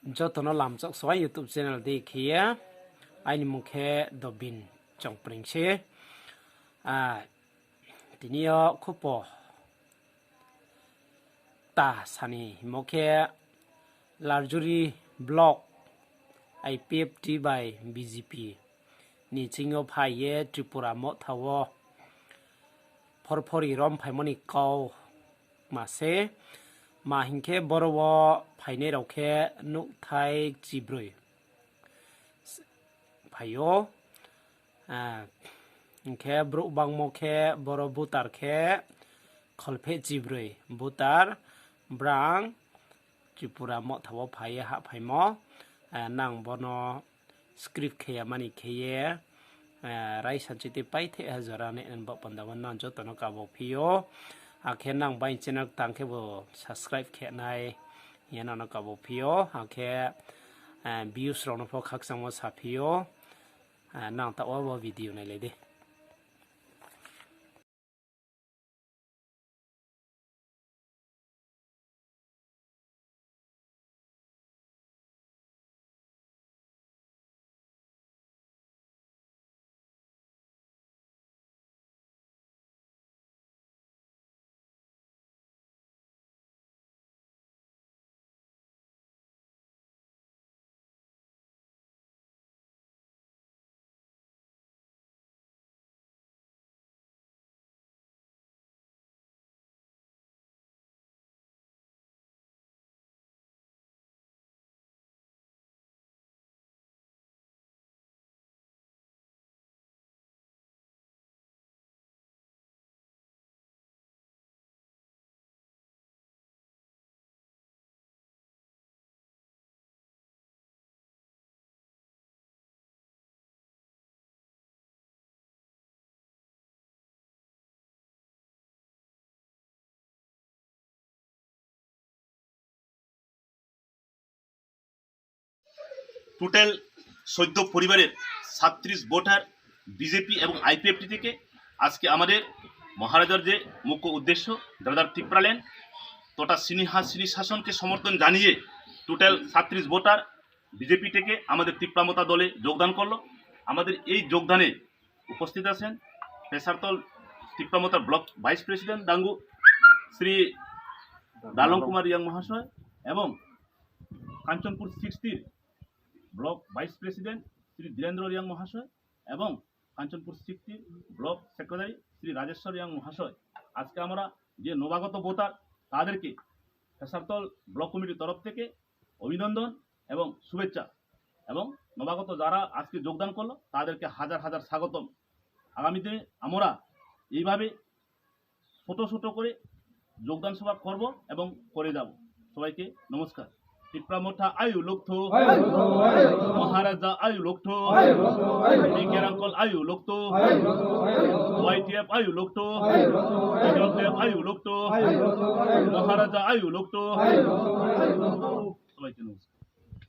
jotono lamchok swa YouTube channel dekhiya aini mukhe dobin chongpringse tinio khupo ta sani mukhe larjuri block IPFT by BJP ni chingo phaye Tripura mthoh phorphori rom phaimoni kau mase mahingke borowo phaine rokhe nukthai chibrui phayo ingke bruk bangmo khe boro butar khe kholphe chibrui butar brang Tripura mthoh phaye ha phaimo nang bono script khe mani kheye rai sanchiti paithe hazarane en ba pandawan nan jotono kabo phiyo akhe nang bain channel tangkhe bo subscribe khe nai yana no kabo phiyo akhe views rong no pho khaksang mo saphiyo nang ta wa video nai lede total 14 পরিবারের 37 voter BJP এবং IPFT থেকে আজকে আমাদের মহারাজার যে মুখ্য উদ্দেশ্য দাদার Tipra land তথা সিনি শাসনকে সমর্থন জানিয়ে টোটাল 37 ভোটার বিজেপি থেকে আমাদের টিপ্রামতা দলে যোগদান করলো। আমাদের এই যোগদানে উপস্থিত আছেন পেশারতল টিপ্রামতার ব্লক ভাইস প্রেসিডেন্ট ডাঙ্গু শ্রী দালং কুমার ইয়াং মহাশয় এবং Kanchanpur 60 block vice president Shri Dhirendra Reang মহাশয় এবং কাঞ্চনপুর 60 ব্লক সেক্রেটারি শ্রী রাজেশ্বর রিয়াং মহাশয়। আজকে আমরা যে নবাগত ভোটার তাদেরকে পেশারতল ব্লক কমিটির তরফ থেকে অভিনন্দন এবং শুভেচ্ছা এবং নবাগত যারা আজকে যোগদান করলো তাদেরকে হাজার হাজার স্বাগতম। আগামীতে আমরা এইভাবে ছোট ছোট করে যোগদান সভা করব এবং করে যাব। সবাইকে নমস্কার। টিপ্রামঠা আয়ু লোকথো মহারাজা আয়ু লোকথো বিকেরাঙ্কল আয়ু লোকথো ওয়াইটিএফ আয়ু লোকথো আয়ু লোকথো মহারাজা আয়ু লোকথো সবাইকে নমস্কার।